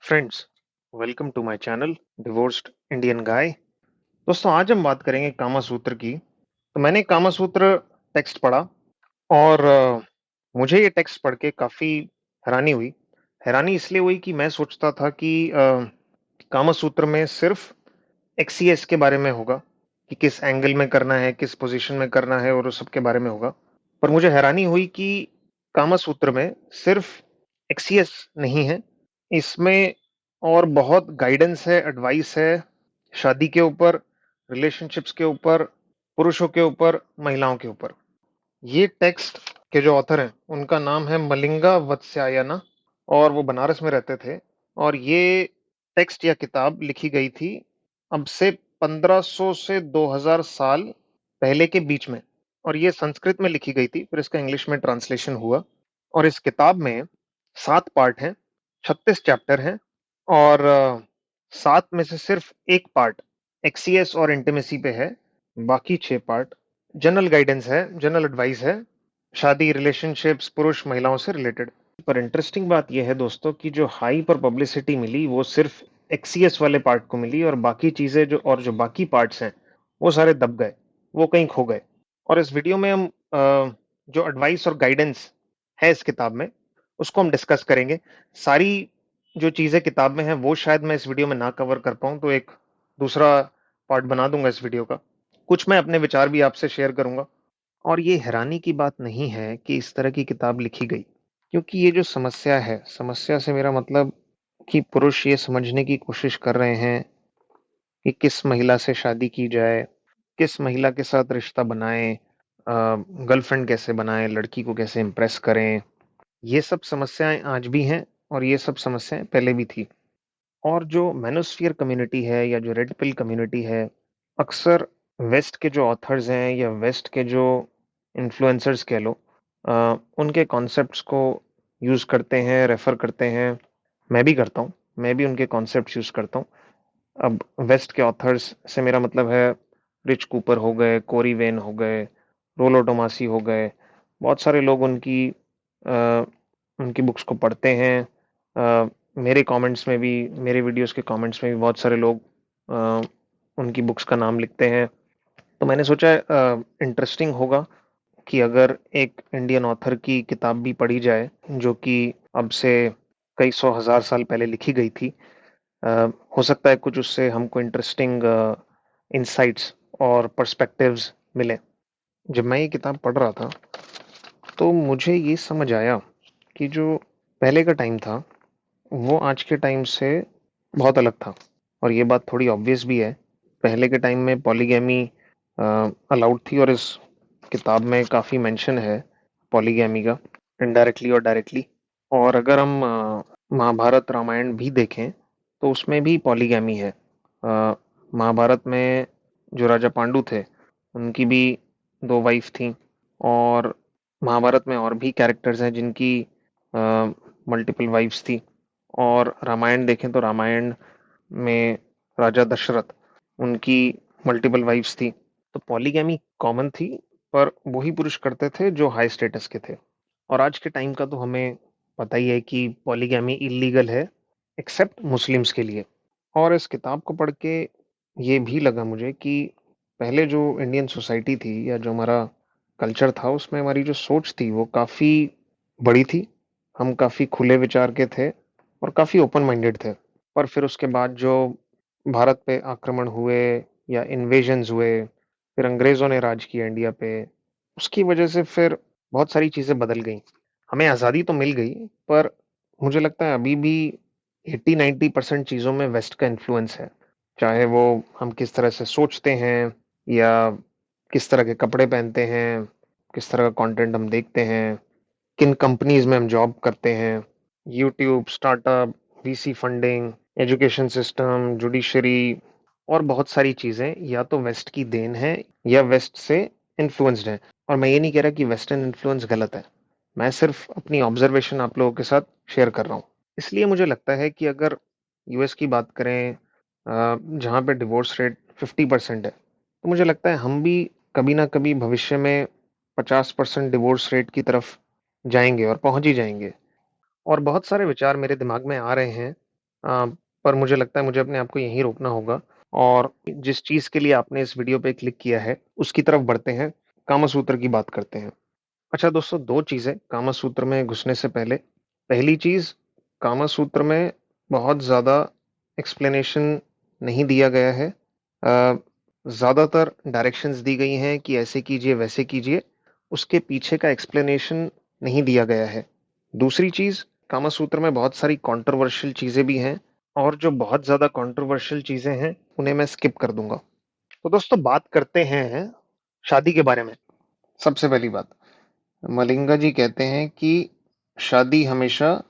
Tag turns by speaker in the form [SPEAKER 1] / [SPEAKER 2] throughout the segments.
[SPEAKER 1] Friends, welcome to my channel divorced Indian guy. दोस्तों, आज हम बात करेंगे कामा सूत्र की। तो मैंने कामा सूत्र टेक्स्ट पढ़ा और मुझे ये टेक्स्ट पढ़ के काफी हैरानी हुई। हैरानी इसलिए हुई कि मैं सोचता था कि कामा सूत्र में सिर्फ एक्सीएस के बारे में होगा कि किस एंगल में करना है, किस पोजीशन में करना है और उस सब के बारे में होगा। पर मुझे हैरानी हुई कि कामा सूत्र में सिर्फ एक्सीएस नहीं है, इसमें और बहुत गाइडेंस है, एडवाइस है, शादी के ऊपर, रिलेशनशिप्स के ऊपर, पुरुषों के ऊपर, महिलाओं के ऊपर। ये टेक्स्ट के जो ऑथर हैं उनका नाम है मलिंगा वत्स्यायना और वो बनारस में रहते थे। और ये टेक्स्ट या किताब लिखी गई थी अब से 1500 से 2000 साल पहले के बीच में। और ये संस्कृत में लिखी गई थी, फिर इसका इंग्लिश में ट्रांसलेशन हुआ। और इस किताब में 7 पार्ट हैं, 36 चैप्टर हैं और 7 में से सिर्फ एक पार्ट एक्सीएस और इंटीमेसी पे है। बाकी 6 पार्ट जनरल गाइडेंस है, जनरल एडवाइस है, शादी, रिलेशनशिप्स, पुरुष महिलाओं से रिलेटेड। पर इंटरेस्टिंग बात यह है दोस्तों कि जो हाई पर पब्लिसिटी मिली वो सिर्फ एक्सीएस वाले पार्ट को मिली और बाकी चीजें जो बाकी पार्ट्स हैं वो सारे दब गए, वो कहीं खो गए। और इस वीडियो में हम जो एडवाइस और गाइडेंस है इस किताब में उसको हम डिस्कस करेंगे। सारी जो चीजें किताब में है वो शायद मैं इस वीडियो में ना कवर कर पाऊं, तो एक दूसरा पार्ट बना दूंगा इस वीडियो का। कुछ मैं अपने विचार भी आपसे शेयर करूंगा। और ये हैरानी की बात नहीं है कि इस तरह की किताब लिखी गई, क्योंकि ये जो समस्या है, समस्या से मेरा मतलब कि पुरुष ये समझने की कोशिश कर रहे हैं कि किस महिला से शादी की जाए, किस महिला के साथ रिश्ता बनाएं, गर्लफ्रेंड कैसे बनाएं, लड़की को कैसे इम्प्रेस करें। ये सब समस्याएं आज भी हैं और ये सब समस्याएं पहले भी थी। और जो मैनोस्फियर कम्युनिटी है या जो रेड पिल कम्युनिटी है, अक्सर वेस्ट के जो ऑथर्स हैं या वेस्ट के जो इन्फ्लुएंसर्स कह लो, उनके कॉन्सेप्ट्स को यूज़ करते हैं, रेफर करते हैं। मैं भी करता हूँ, मैं भी उनके कॉन्सेप्ट्स यूज़ करता हूँ। अब वेस्ट के ऑथर्स से मेरा मतलब है रिच कूपर हो गए, कोरी वेन हो गए, रोलो टोमासी हो गए। बहुत सारे लोग अ, उनकी बुक्स को पढ़ते हैं। मेरे कमेंट्स में भी, मेरे वीडियोस के कमेंट्स में भी बहुत सारे लोग अ, उनकी बुक्स का नाम लिखते हैं। तो मैंने सोचा इंटरेस्टिंग होगा कि अगर एक इंडियन ऑथर की किताब भी पढ़ी जाए जो कि अब से कई सौ हजार साल पहले लिखी गई थी। अ, हो सकता है कुछ उससे हमको इंटरेस्टिंग इंसाइट्स और पर्सपेक्टिव्स मिले। जब मैं ये किताब पढ़ रहा था तो मुझे ये समझ आया कि जो पहले का टाइम था वो आज के टाइम से बहुत अलग था। और ये बात थोड़ी ऑब्वियस भी है। पहले के टाइम में पॉलीगैमी अलाउड थी और इस किताब में काफ़ी मेंशन है पॉलीगैमी का, इनडायरेक्टली और डायरेक्टली। और अगर हम महाभारत रामायण भी देखें तो उसमें भी पॉलीगैमी है। महाभारत में जो राजा पांडु थे उनकी भी 2 वाइफ थी। और महाभारत में और भी कैरेक्टर्स हैं जिनकी मल्टीपल वाइफ्स थी। और रामायण देखें तो रामायण में राजा दशरथ, उनकी मल्टीपल वाइफ्स थी। तो पॉलीगैमी कॉमन थी, पर वही पुरुष करते थे जो हाई स्टेटस के थे। और आज के टाइम का तो हमें पता ही है कि पॉलीगैमी इलीगल है, एक्सेप्ट मुस्लिम्स के लिए। और इस किताब को पढ़ के ये भी लगा मुझे कि पहले जो इंडियन सोसाइटी थी या जो हमारा कल्चर था उसमें हमारी जो सोच थी वो काफ़ी बड़ी थी। हम काफ़ी खुले विचार के थे और काफ़ी ओपन माइंडेड थे। पर फिर उसके बाद जो भारत पे आक्रमण हुए या इन्वेजन्स हुए, फिर अंग्रेज़ों ने राज किया इंडिया पे, उसकी वजह से फिर बहुत सारी चीज़ें बदल गईं। हमें आज़ादी तो मिल गई, पर मुझे लगता है अभी भी 80-90% चीज़ों में वेस्ट का इन्फ्लुएंस है। चाहे वो हम किस तरह से सोचते हैं या किस तरह के कपड़े पहनते हैं, किस तरह का कंटेंट हम देखते हैं, किन कंपनीज में हम जॉब करते हैं। YouTube, startup, VC funding, education system, judiciary और बहुत सारी चीज़ें या तो वेस्ट की देन है या वेस्ट से इन्फ्लुएंस्ड है। और मैं ये नहीं कह रहा कि वेस्टर्न इन्फ्लुएंस गलत है, मैं सिर्फ अपनी ऑब्जर्वेशन आप लोगों के साथ शेयर कर रहा हूँ। इसलिए मुझे लगता है कि अगर यूएस की बात करें, जहाँ पे डिवोर्स रेट 50% है, तो मुझे लगता है हम भी कभी ना कभी भविष्य में 50% डिवोर्स रेट की तरफ जाएंगे और पहुंच ही जाएंगे। और बहुत सारे विचार मेरे दिमाग में आ रहे हैं अ, पर मुझे लगता है मुझे अपने आप को यहीं रोकना होगा और जिस चीज़ के लिए आपने इस वीडियो पे क्लिक किया है, उसकी तरफ बढ़ते हैं, कामसूत्र की बात करते हैं। अच्छा दोस्तों 2 चीज़ें कामसूत्र में घुसने से पहले। पहली चीज़, कामसूत्र में बहुत ज़्यादा एक्सप्लेनेशन नहीं दिया गया है। ज़्यादातर डायरेक्शंस दी गई हैं कि ऐसे कीजिए, वैसे कीजिए, उसके पीछे का एक्सप्लेनेशन नहीं दिया गया है। दूसरी चीज़, कामसूत्र में बहुत सारी कंट्रोवर्शियल चीज़ें भी हैं और जो बहुत ज़्यादा कंट्रोवर्शियल चीज़ें हैं, उन्हें मैं स्किप कर दूँगा। तो दोस्तों बात करते हैं शादी के बारे में। सबसे पहली बात, मलिंगा जी कहते हैं कि शादी हमेशा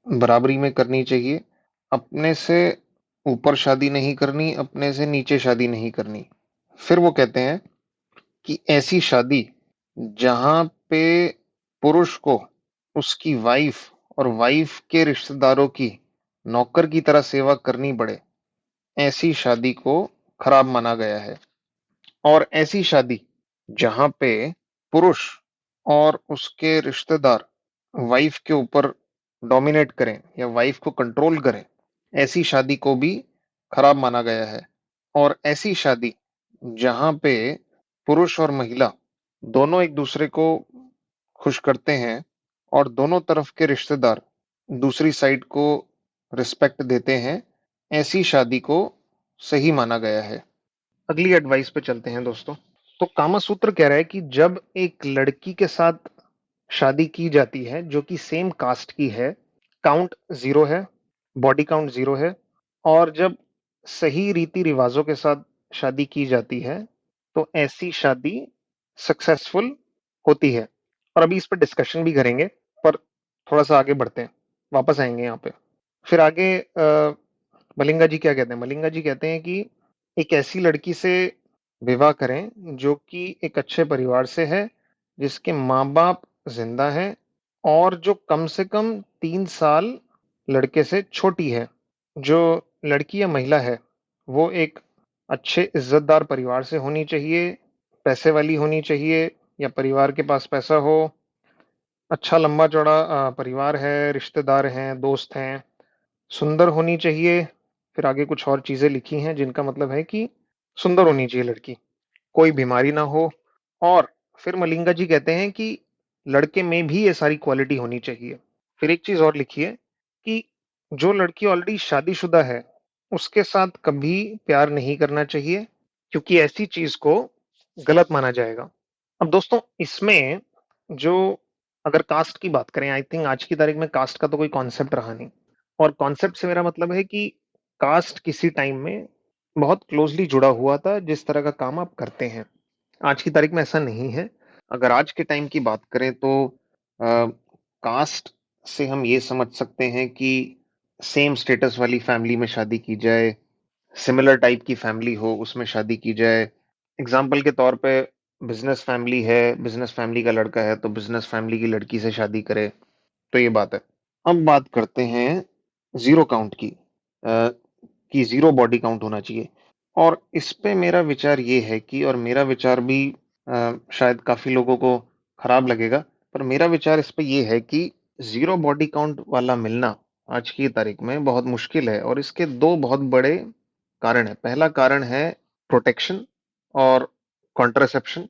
[SPEAKER 1] बराबरी में करनी चाहिए। अपने से ऊपर शादी नहीं करनी, अपने से नीचे शादी नहीं करनी। फिर वो कहते हैं कि ऐसी शादी जहां पे पुरुष को उसकी वाइफ और वाइफ के रिश्तेदारों की नौकर की तरह सेवा करनी पड़े, ऐसी शादी को खराब माना गया है। और ऐसी शादी जहां पे पुरुष और उसके रिश्तेदार वाइफ के ऊपर डोमिनेट करें या वाइफ को कंट्रोल करें, ऐसी शादी को भी खराब माना गया है। और ऐसी शादी जहां पे पुरुष और महिला दोनों एक दूसरे को खुश करते हैं और दोनों तरफ के रिश्तेदार दूसरी साइड को रिस्पेक्ट देते हैं, ऐसी शादी को सही माना गया है। अगली एडवाइस पे चलते हैं दोस्तों। तो कामसूत्र कह रहा है कि जब एक लड़की के साथ शादी की जाती है जो कि सेम कास्ट की है, काउंट जीरो है, बॉडी काउंट जीरो है, और जब सही रीति रिवाजों के साथ शादी की जाती है तो ऐसी शादी सक्सेसफुल होती है। और अभी इस पर डिस्कशन भी करेंगे, पर थोड़ा सा आगे बढ़ते हैं, वापस आएंगे यहाँ पे। फिर आगे मलिंगा जी क्या कहते हैं? मलिंगा जी कहते हैं कि एक ऐसी लड़की से विवाह करें जो कि एक अच्छे परिवार से है, जिसके माँ बाप जिंदा हैं और जो कम से कम 3 साल लड़के से छोटी है। जो लड़की या महिला है वो एक अच्छे इज्जतदार परिवार से होनी चाहिए, पैसे वाली होनी चाहिए या परिवार के पास पैसा हो, अच्छा लंबा चौड़ा परिवार है, रिश्तेदार हैं, दोस्त हैं, सुंदर होनी चाहिए। फिर आगे कुछ और चीजें लिखी हैं जिनका मतलब है कि सुंदर होनी चाहिए लड़की, कोई बीमारी ना हो। और फिर मलिंगा जी कहते हैं कि लड़के में भी ये सारी क्वालिटी होनी चाहिए। फिर एक चीज और लिखी है कि जो लड़की ऑलरेडी शादीशुदा है उसके साथ कभी प्यार नहीं करना चाहिए, क्योंकि ऐसी चीज को गलत माना जाएगा। अब दोस्तों इसमें जो अगर कास्ट की बात करें, आई थिंक आज की तारीख में कास्ट का तो कोई कॉन्सेप्ट रहा नहीं। और कॉन्सेप्ट से मेरा मतलब है कि कास्ट किसी टाइम में बहुत क्लोजली जुड़ा हुआ था जिस तरह का काम आप करते हैं। आज की तारीख में ऐसा नहीं है। अगर आज के टाइम की बात करें तो कास्ट से हम ये समझ सकते हैं कि सेम स्टेटस वाली फैमिली में शादी की जाए, सिमिलर टाइप की फैमिली हो उसमें शादी की जाए। एग्जाम्पल के तौर पे बिजनेस फैमिली है, बिजनेस फैमिली का लड़का है तो बिजनेस फैमिली की लड़की से शादी करे, तो ये बात है। अब बात करते हैं जीरो काउंट की, कि जीरो बॉडी काउंट होना चाहिए। और इस पे मेरा विचार ये है कि, और मेरा विचार भी शायद काफी लोगों को खराब लगेगा, पर मेरा विचार इस पे ये है कि जीरो बॉडी काउंट वाला मिलना आज की तारीख में बहुत मुश्किल है और इसके दो बहुत बड़े कारण है। पहला कारण है प्रोटेक्शन और कॉन्ट्रासेप्शन,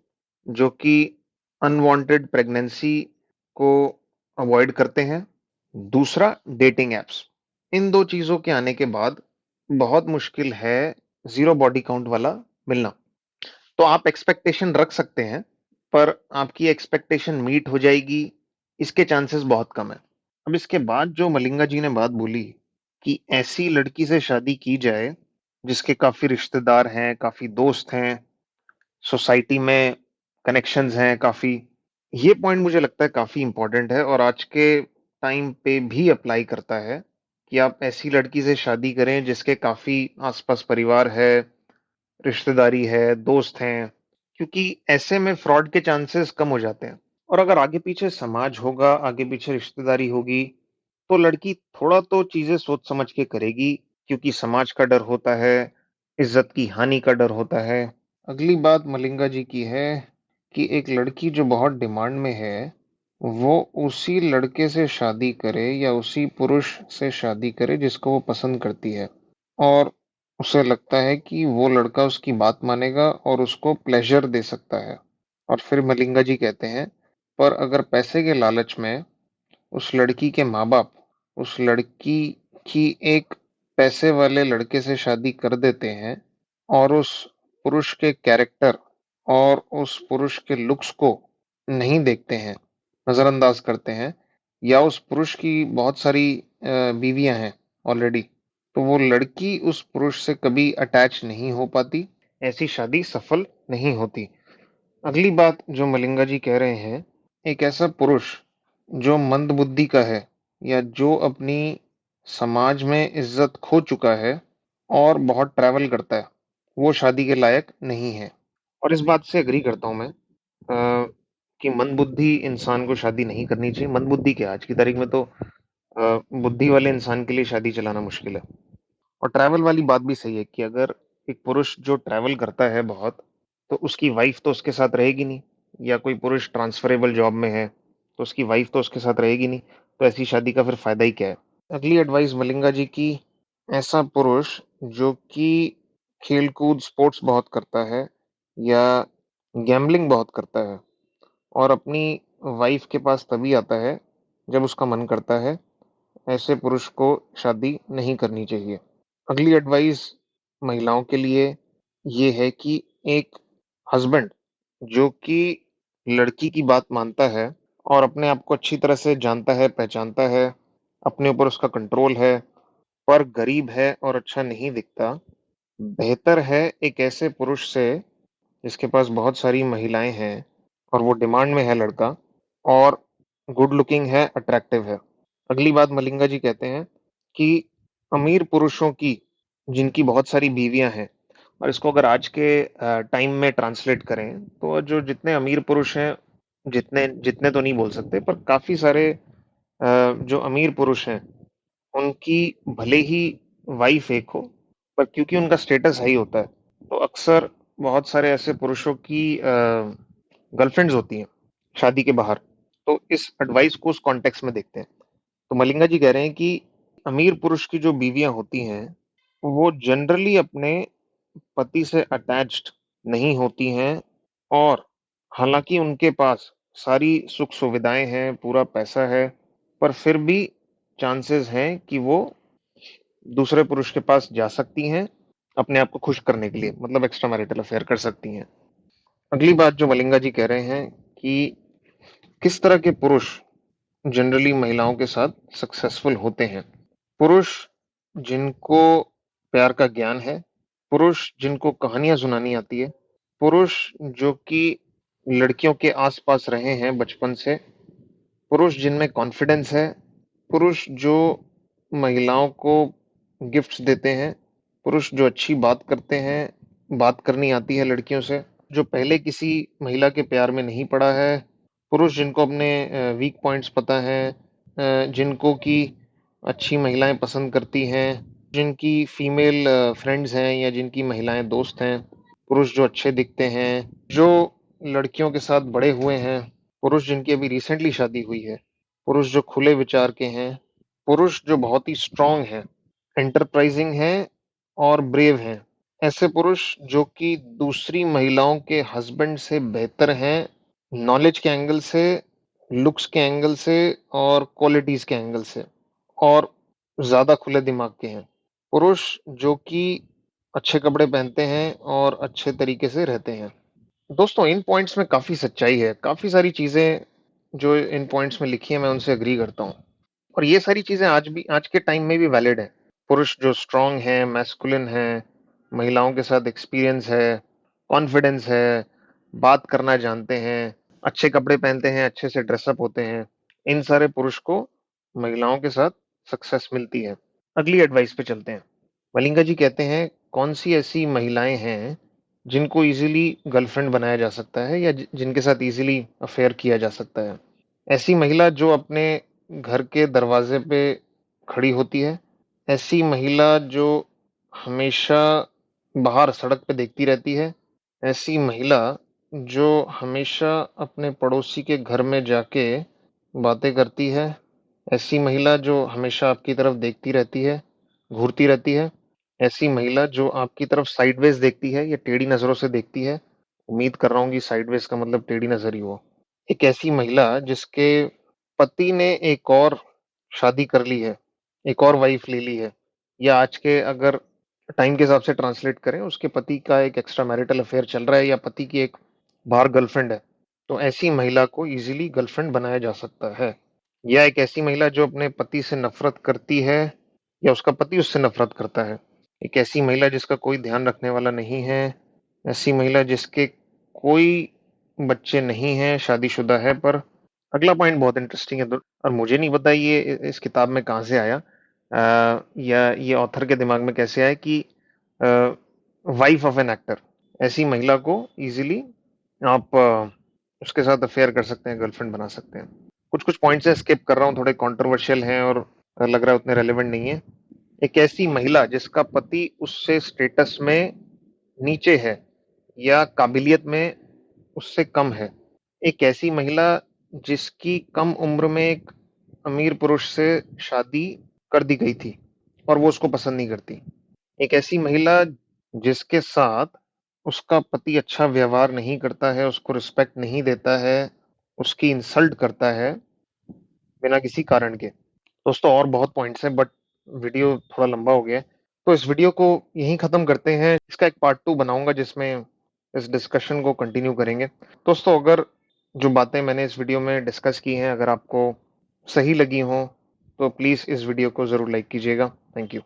[SPEAKER 1] जो कि अनवांटेड प्रेगनेंसी को अवॉइड करते हैं। दूसरा डेटिंग एप्स। इन दो चीजों के आने के बाद बहुत मुश्किल है जीरो बॉडी काउंट वाला मिलना। तो आप एक्सपेक्टेशन रख सकते हैं, पर आपकी एक्सपेक्टेशन मीट हो जाएगी इसके चांसेस बहुत कम है। अब इसके बाद जो मलिंगा जी ने बात बोली कि ऐसी लड़की से शादी की जाए जिसके काफी रिश्तेदार हैं, काफी दोस्त हैं, सोसाइटी में कनेक्शंस हैं काफी, ये पॉइंट मुझे लगता है काफी इंपॉर्टेंट है और आज के टाइम पे भी अप्लाई करता है कि आप ऐसी लड़की से शादी करें जिसके काफी आसपास परिवार है, रिश्तेदारी है, दोस्त हैं, क्योंकि ऐसे में फ्रॉड के चांसेस कम हो जाते हैं। और अगर आगे पीछे समाज होगा, आगे पीछे रिश्तेदारी होगी, तो लड़की थोड़ा तो चीजें सोच समझ के करेगी, क्योंकि समाज का डर होता है, इज्जत की हानि का डर होता है। अगली बात मलिंगा जी की है कि एक लड़की जो बहुत डिमांड में है वो उसी लड़के से शादी करे या उसी पुरुष से शादी करे जिसको वो पसंद करती है, और उसे लगता है कि वो लड़का उसकी बात मानेगा और उसको प्लेजर दे सकता है। और फिर मलिंगा जी कहते हैं, पर अगर पैसे के लालच में उस लड़की के माँ-बाप उस लड़की की एक पैसे वाले लड़के से शादी कर देते हैं और उस पुरुष के कैरेक्टर और उस पुरुष के लुक्स को नहीं देखते हैं, नज़रअंदाज करते हैं, या उस पुरुष की बहुत सारी बीवियां हैं ऑलरेडी, तो वो लड़की उस पुरुष से कभी अटैच नहीं हो पाती, ऐसी शादी सफल नहीं होती। अगली बात जो मलिंगा जी कह रहे हैं, एक ऐसा पुरुष जो मंदबुद्धि का है या जो अपनी समाज में इज्जत खो चुका है और बहुत ट्रैवल करता है, वो शादी के लायक नहीं है। और इस बात से एग्री करता हूँ मैं, कि मंदबुद्धि इंसान को शादी नहीं करनी चाहिए। मंदबुद्धि क्या, आज की तारीख में तो बुद्धि वाले इंसान के लिए शादी चलाना मुश्किल है। और ट्रैवल वाली बात भी सही है कि अगर एक पुरुष जो ट्रैवल करता है बहुत, तो उसकी वाइफ तो उसके साथ रहेगी नहीं, या कोई पुरुष ट्रांसफरेबल जॉब में है, तो उसकी वाइफ तो उसके साथ रहेगी नहीं, तो ऐसी शादी का फिर फायदा ही क्या है। अगली एडवाइस मलिंगा जी की, ऐसा पुरुष जो कि खेल-कूद स्पोर्ट्स बहुत करता है या गैम्बलिंग बहुत करता है और अपनी वाइफ के पास तभी आता है जब उसका मन करता है, ऐसे पुरुष को शादी नहीं करनी चाहिए। अगली एडवाइस महिलाओं के लिए ये है कि एक हस्बैंड जो कि लड़की की बात मानता है और अपने आप को अच्छी तरह से जानता है, पहचानता है, अपने ऊपर उसका कंट्रोल है, पर गरीब है और अच्छा नहीं दिखता, बेहतर है एक ऐसे पुरुष से जिसके पास बहुत सारी महिलाएं हैं और वो डिमांड में है लड़का, और गुड लुकिंग है, अट्रैक्टिव है। अगली बात मलिंगा जी कहते हैं कि अमीर पुरुषों की, जिनकी बहुत सारी बीवियां हैं, और इसको अगर आज के टाइम में ट्रांसलेट करें, तो जो जितने अमीर पुरुष हैं, जितने जितने तो नहीं बोल सकते, पर काफी सारे जो अमीर पुरुष हैं, उनकी भले ही वाइफ एक हो, पर क्योंकि उनका स्टेटस हाई होता है, तो अक्सर बहुत सारे ऐसे पुरुषों की गर्लफ्रेंड्स होती हैं शादी के बाहर। तो इस एडवाइस को उस कॉन्टेक्स्ट में देखते हैं। तो मलिंगा जी कह रहे हैं कि अमीर पुरुष की जो बीवियां होती हैं, वो जनरली अपने पति से अटैच्ड नहीं होती हैं, और हालांकि उनके पास सारी सुख सुविधाएं हैं, पूरा पैसा है, पर फिर भी चांसेस हैं कि वो दूसरे पुरुष के पास जा सकती हैं अपने आप को खुश करने के लिए, मतलब एक्स्ट्रा मैरिटल अफेयर कर सकती हैं। अगली बात जो मलिंगा जी कह रहे हैं कि किस तरह के पुरुष जनरली महिलाओं के साथ सक्सेसफुल होते हैं। पुरुष जिनको प्यार का ज्ञान है, पुरुष जिनको कहानियां सुनानी आती है, पुरुष जो कि लड़कियों के आसपास रहे हैं बचपन से, पुरुष जिनमें कॉन्फिडेंस है, पुरुष जो महिलाओं को गिफ्ट्स देते हैं, पुरुष जो अच्छी बात करते हैं, बात करनी आती है लड़कियों से, जो पहले किसी महिला के प्यार में नहीं पड़ा है, पुरुष जिनको अपने वीक पॉइंट्स पता हैं, जिनको कि अच्छी महिलाएं पसंद करती हैं, जिनकी फीमेल फ्रेंड्स हैं या जिनकी महिलाएं दोस्त हैं, पुरुष जो अच्छे दिखते हैं, जो लड़कियों के साथ बड़े हुए हैं, पुरुष जिनकी अभी रिसेंटली शादी हुई है, पुरुष जो खुले विचार के हैं, पुरुष जो बहुत ही स्ट्रांग हैं, एंटरप्राइजिंग हैं और ब्रेव हैं, ऐसे पुरुष जो कि दूसरी महिलाओं के हस्बैंड से बेहतर हैं, नॉलेज के एंगल से, लुक्स के एंगल से और क्वालिटीज के एंगल से, और ज्यादा खुले दिमाग के हैं। पुरुष जो कि अच्छे कपड़े पहनते हैं और अच्छे तरीके से रहते हैं। दोस्तों, इन पॉइंट्स में काफी सच्चाई है, काफी सारी चीजें जो इन पॉइंट्स में लिखी है मैं उनसे एग्री करता हूँ, और ये सारी चीजें आज भी, आज के टाइम में भी वैलिड है। पुरुष जो स्ट्रांग है, मैस्कुलिन है, महिलाओं के साथ एक्सपीरियंस है, कॉन्फिडेंस है, बात करना जानते हैं, अच्छे कपड़े पहनते हैं, अच्छे से ड्रेसअप होते हैं, इन सारे पुरुष को महिलाओं के साथ सक्सेस मिलती है। अगली एडवाइस पे चलते हैं। मलिंगा जी कहते हैं, कौन सी ऐसी महिलाएं हैं जिनको इजीली गर्लफ्रेंड बनाया जा सकता है या जिनके साथ इजीली अफेयर किया जा सकता है। ऐसी महिला जो अपने घर के दरवाजे पे खड़ी होती है, ऐसी महिला जो हमेशा बाहर सड़क पे देखती रहती है, ऐसी महिला जो हमेशा अपने पड़ोसी के घर में जाके बातें करती है, ऐसी महिला जो हमेशा आपकी तरफ देखती रहती है, घूरती रहती है, ऐसी महिला जो आपकी तरफ साइडवेज़ देखती है या टेढ़ी नज़रों से देखती है। उम्मीद कर रहा हूँ कि साइडवेज़ का मतलब टेढ़ी नज़र ही हुआ। एक ऐसी महिला जिसके पति ने एक और शादी कर ली है, एक और वाइफ़ ले ली है, या आज के अगर टाइम के हिसाब से ट्रांसलेट करें, उसके पति का एक एक्स्ट्रा मैरिटल अफ़ेयर चल रहा है या पति की एक बाहर गर्लफ्रेंड है, तो ऐसी महिला को ईज़िली गर्लफ्रेंड बनाया जा सकता है। या एक ऐसी महिला जो अपने पति से नफ़रत करती है या उसका पति उससे नफ़रत करता है। एक ऐसी महिला जिसका कोई ध्यान रखने वाला नहीं है, ऐसी महिला जिसके कोई बच्चे नहीं हैं, शादीशुदा है, पर अगला पॉइंट बहुत इंटरेस्टिंग है, और मुझे नहीं पता ये इस किताब में कहाँ से आया, या ये ऑथर के दिमाग में कैसे आया कि वाइफ ऑफ एन एक्टर, ऐसी महिला को इजीली आप उसके साथ अफेयर कर सकते हैं, गर्लफ्रेंड बना सकते हैं। कुछ कुछ पॉइंट्स है स्किप कर रहा हूँ, थोड़े कंट्रोवर्शियल हैं और लग रहा है उतने रेलेवेंट नहीं है। एक ऐसी महिला जिसका पति उससे स्टेटस में नीचे है या काबिलियत में उससे कम है। एक ऐसी महिला जिसकी कम उम्र में एक अमीर पुरुष से शादी कर दी गई थी और वो उसको पसंद नहीं करती। एक ऐसी महिला जिसके साथ उसका पति अच्छा व्यवहार नहीं करता है, उसको रिस्पेक्ट नहीं देता है, उसकी इंसल्ट करता है बिना किसी कारण के। दोस्तों और बहुत पॉइंट्स हैं, बट वीडियो थोड़ा लंबा हो गया है, तो इस वीडियो को यहीं ख़त्म करते हैं। इसका एक पार्ट 2 बनाऊँगा जिसमें इस डिस्कशन को कंटिन्यू करेंगे। दोस्तों अगर जो बातें मैंने इस वीडियो में डिस्कस की हैं, अगर आपको सही लगी हों, तो प्लीज़ इस वीडियो को ज़रूर लाइक कीजिएगा। Thank you.